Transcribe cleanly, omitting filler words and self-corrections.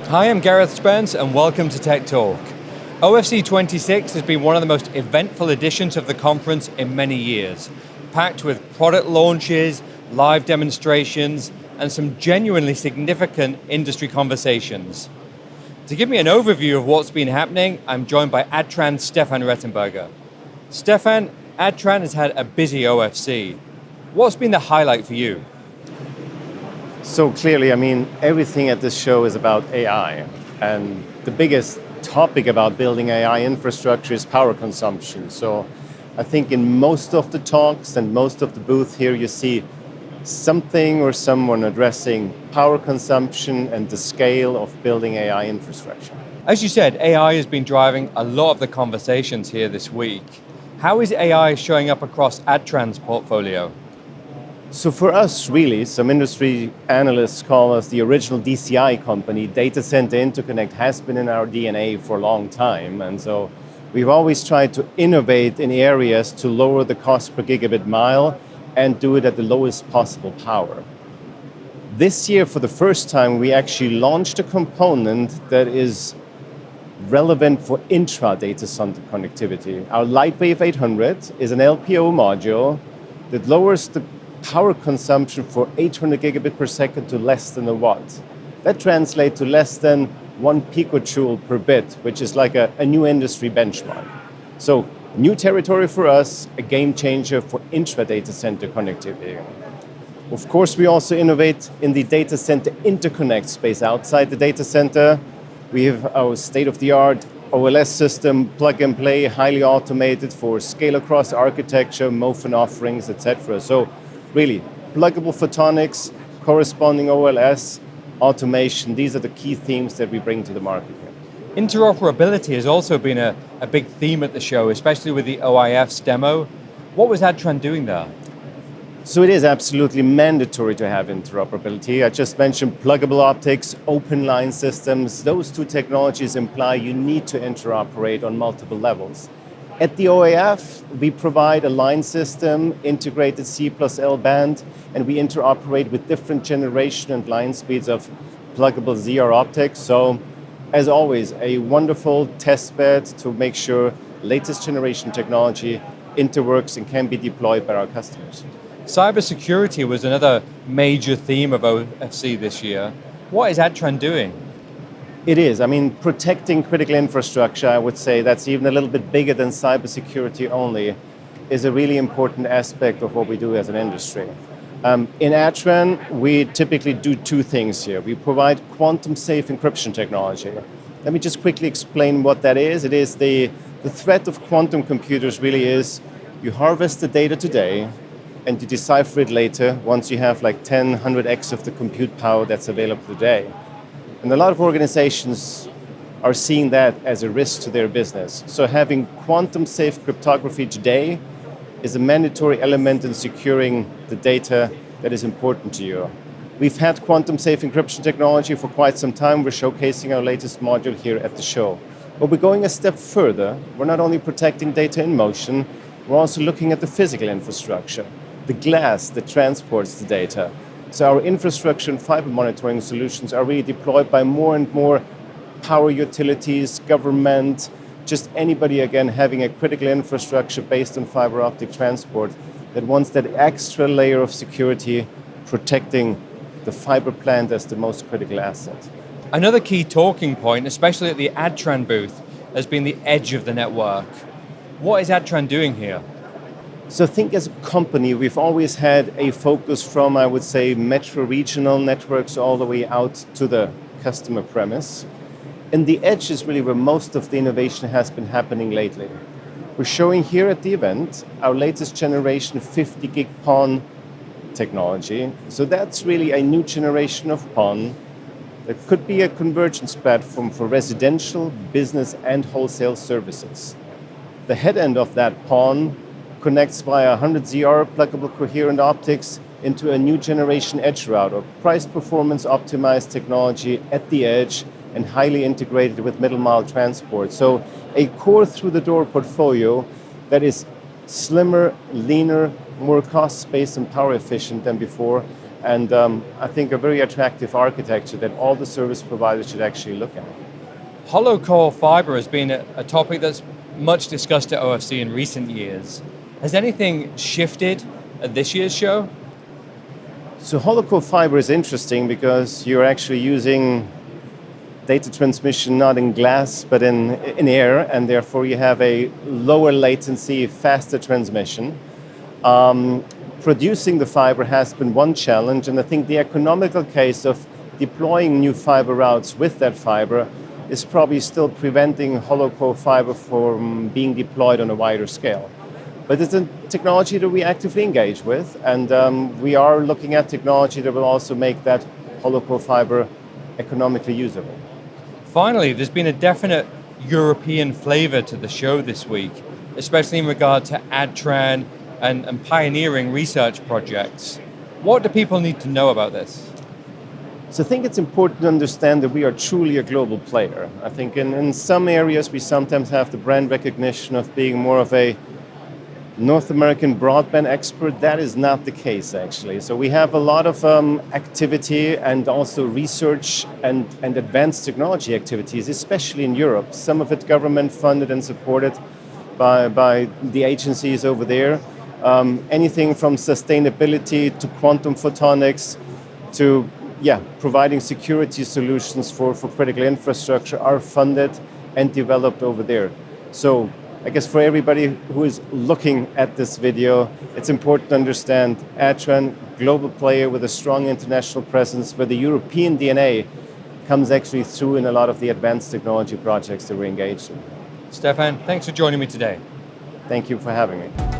Hi, I'm Gareth Spence and welcome to Tech Talk. OFC 26 has been one of the most eventful editions of the conference in many years, packed with product launches, live demonstrations, and some genuinely significant industry conversations. To give me an overview of what's been happening, I'm joined by Adtran's Stephan Rettenberger. Stephan, Adtran has had a busy OFC. What's been the highlight for you? So clearly, everything at this show is about AI. And the biggest topic about building AI infrastructure is power consumption. So I think in most of the talks and most of the booth here, you see something or someone addressing power consumption and the scale of building AI infrastructure. As you said, AI has been driving a lot of the conversations here this week. How is AI showing up across Adtran's portfolio? So for us, really, some industry analysts call us the original DCI company. Data Center Interconnect has been in our DNA for a long time. And so we've always tried to innovate in areas to lower the cost per gigabit mile and do it at the lowest possible power. This year, for the first time, we actually launched a component that is relevant for intra-data center connectivity. Our Lightwave 800 is an LPO module that lowers the power consumption for 800 gigabit per second to less than a watt. That translates to less than 1 picojoule per bit, which is like a new industry benchmark. So new territory for us, a game changer for intra-data center connectivity. Of course, we also innovate in the data center interconnect space outside the data center. We have our state-of-the-art OLS system, plug and play, highly automated for scale across architecture, MOFN offerings, etc. So really, pluggable photonics, corresponding OLS, automation, these are the key themes that we bring to the market here. Interoperability has also been a big theme at the show, especially with the OIF's demo. What was Adtran doing there? So it is absolutely mandatory to have interoperability. I just mentioned pluggable optics, open line systems. Those two technologies imply you need to interoperate on multiple levels. At the OIF, we provide a line system, integrated C plus L band, and we interoperate with different generation and line speeds of pluggable ZR optics. So, as always, a wonderful test bed to make sure latest generation technology interworks and can be deployed by our customers. Cybersecurity was another major theme of OFC this year. What is Adtran doing? It is. Protecting critical infrastructure, I would say that's even a little bit bigger than cybersecurity only, is a really important aspect of what we do as an industry. In Adtran, we typically do two things here. We provide quantum-safe encryption technology. Let me just quickly explain what that is. It is the threat of quantum computers really is you harvest the data today and you decipher it later once you have like 10, 100x of the compute power that's available today. And a lot of organizations are seeing that as a risk to their business. So having quantum-safe cryptography today is a mandatory element in securing the data that is important to you. We've had quantum-safe encryption technology for quite some time. We're showcasing our latest module here at the show. But we're going a step further. We're not only protecting data in motion, we're also looking at the physical infrastructure, the glass that transports the data. So our infrastructure and fiber monitoring solutions are really deployed by more and more power utilities, government, just anybody, again, having a critical infrastructure based on fiber optic transport that wants that extra layer of security protecting the fiber plant as the most critical asset. Another key talking point, especially at the Adtran booth, has been the edge of the network. What is Adtran doing here? So I think as a company, we've always had a focus from, I would say, metro regional networks all the way out to the customer premise. And the edge is really where most of the innovation has been happening lately. We're showing here at the event our latest generation 50 gig PON technology. So that's really a new generation of PON that could be a convergence platform for residential, business, and wholesale services. The head end of that PON connects via 100 ZR pluggable coherent optics into a new generation edge router, price performance optimized technology at the edge and highly integrated with middle mile transport. So a core through the door portfolio that is slimmer, leaner, more cost, space, and power efficient than before, and I think a very attractive architecture that all the service providers should actually look at. Hollow core fiber has been a topic that's much discussed at OFC in recent years. Has anything shifted at this year's show? So hollow core fiber is interesting because you're actually using data transmission not in glass but in air, and therefore you have a lower latency, faster transmission. Producing the fiber has been one challenge, and I think the economical case of deploying new fiber routes with that fiber is probably still preventing hollow core fiber from being deployed on a wider scale. But it's a technology that we actively engage with, and we are looking at technology that will also make that hollow core fiber economically usable. Finally, there's been a definite European flavor to the show this week, especially in regard to Adtran and pioneering research projects. What do people need to know about this? So I think it's important to understand that we are truly a global player. I think in some areas we sometimes have the brand recognition of being more of a North American broadband expert. That is not the case, actually. So we have a lot of activity and also research and advanced technology activities, especially in Europe. Some of it government funded and supported by the agencies over there. Anything from sustainability to quantum photonics to providing security solutions for critical infrastructure are funded and developed over there. So I guess for everybody who is looking at this video, it's important to understand Adtran, global player with a strong international presence, where the European DNA comes actually through in a lot of the advanced technology projects that we're engaged in. Stephan, thanks for joining me today. Thank you for having me.